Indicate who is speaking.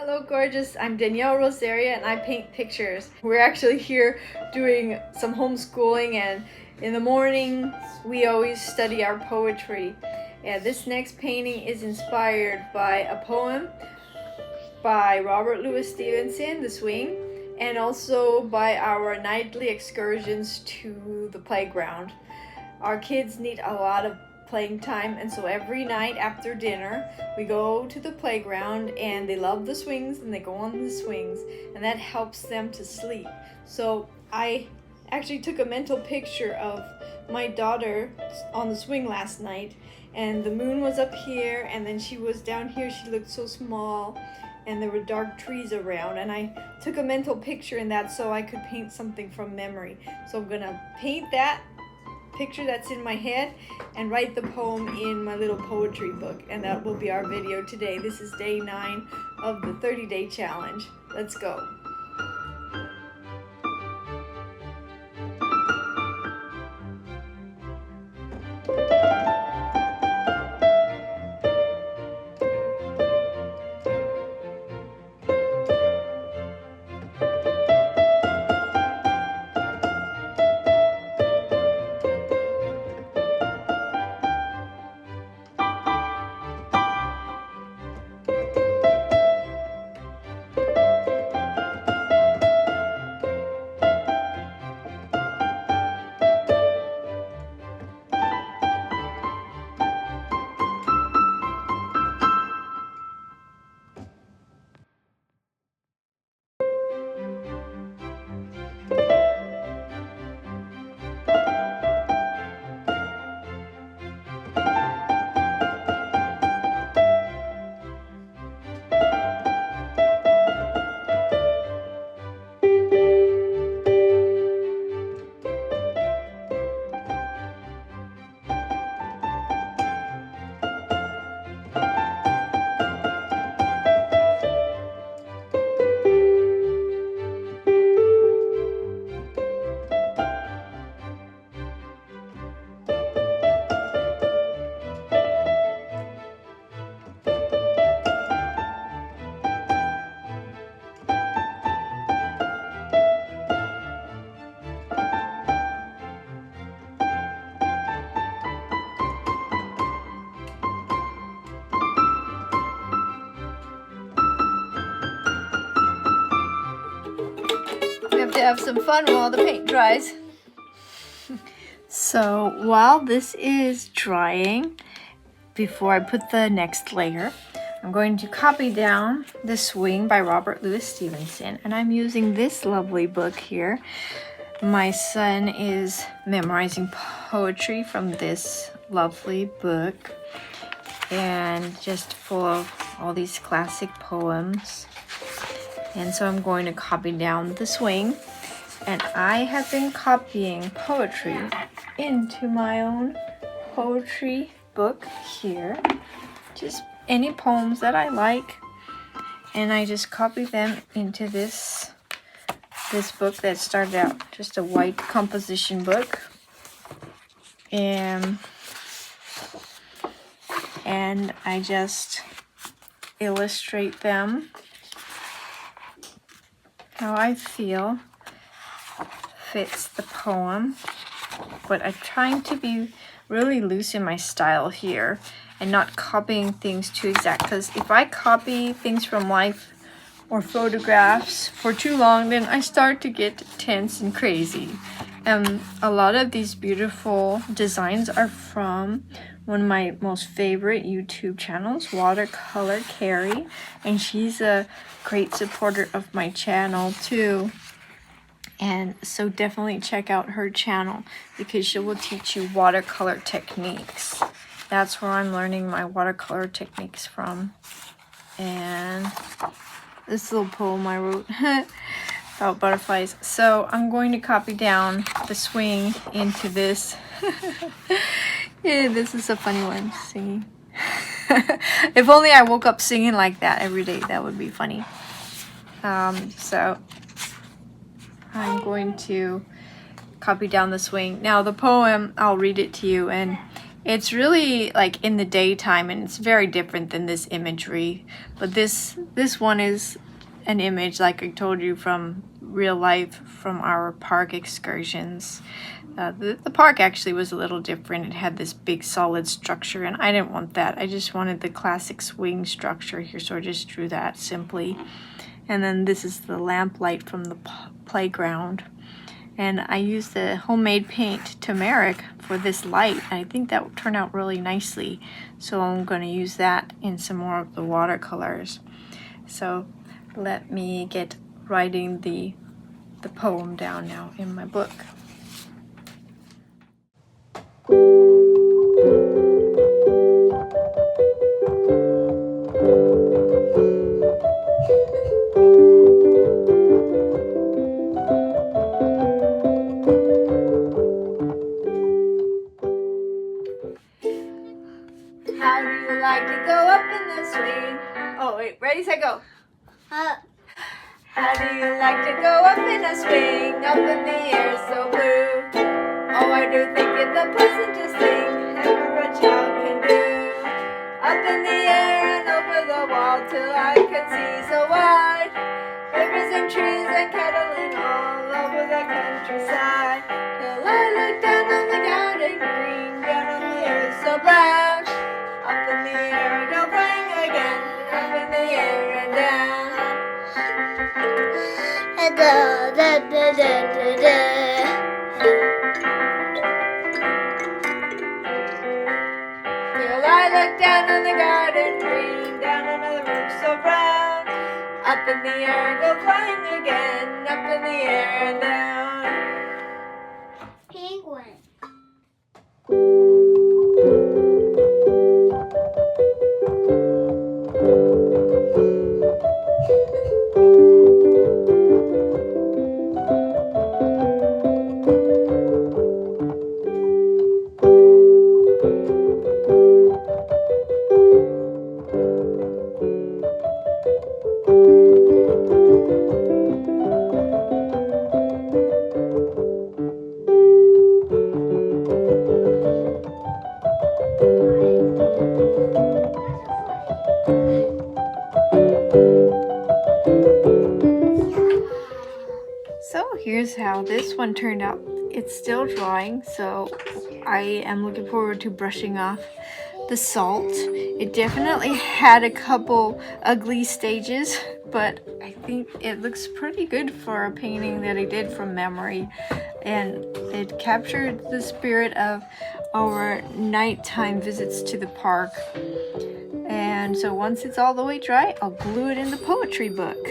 Speaker 1: Hello gorgeous, I'm Danielle Rosaria and I paint pictures. We're actually here doing some homeschooling, and in the morning we always study our poetry. And this next painting is inspired by a poem by Robert Louis Stevenson, The Swing, and also by our nightly excursions to the playground. Our kids need a lot of playing time, and so every night after dinner we go to the playground, and they love the swings and they go on the swings, and that helps them to sleep. So I actually took a mental picture of my daughter on the swing last night, and the moon was up here and then she was down here. She looked so small and there were dark trees around, and I took a mental picture in that so I could paint something from memory. So I'm gonna paint that picture that's in my head and write the poem in my little poetry book, and that will be our video today. This is day 9 of the 30-day challenge. Let's go. We have to have some fun while the paint dries. So while this is drying, before I put the next layer, I'm going to copy down The Swing by Robert Louis Stevenson, and I'm using this lovely book here. My son is memorizing poetry from this lovely book, and just full of all these classic poems. And so I'm going to copy down The Swing, and I have been copying poetry into my own poetry book here, just any poems that I like, and I just copy them into this book that started out just a white composition book, and I just illustrate them how I feel fits the poem, but I'm trying to be really loose in my style here and not copying things too exact, because if I copy things from life or photographs for too long, then I start to get tense and crazy. A lot of these beautiful designs are from one of my most favorite YouTube channels, Watercolor Carrie, and she's a great supporter of my channel too. And so definitely check out her channel because she will teach you watercolor techniques. That's where I'm learning my watercolor techniques from. And this little poem I wrote about butterflies. So I'm going to copy down The Swing into this. Yeah, this is a funny one, singing. If only I woke up singing like that every day, that would be funny. So I'm going to copy down The Swing. Now the poem, I'll read it to you, and It's really like in the daytime, and it's very different than this imagery. But this one is an image, like I told you, from real life, from our park excursions. The park actually was a little different. It had this big solid structure, and I didn't want that. I just wanted the classic swing structure here, so I just drew that simply. And then this is the lamplight from the playground. And I used the homemade paint turmeric for this light. I think that would turn out really nicely. So I'm going to use that in some more of the watercolors. So let me get writing the poem down now in my book. How do you like to go up in the swing? Oh wait, ready, set, go. How do you like to go up in a swing, up in the air so blue? Oh, I do think it's the pleasantest thing ever a child can do. Up in the air and over the wall till I can see so wide. Rivers and trees and cattling all over the countryside. Till I look down on the garden green, down on the earth so brown. Up in the air I go flying again, up in the air and down. Till I look down on the garden green, down on the roof so brown. Up in the air I go flying again, up in the air and down.
Speaker 2: Penguin.
Speaker 1: So here's how this one turned out. It's still drying, so I am looking forward to brushing off the salt. It definitely had a couple ugly stages, but I think it looks pretty good for a painting that I did from memory. And it captured the spirit of our nighttime visits to the park. And so once it's all the way dry, I'll glue it in the poetry book.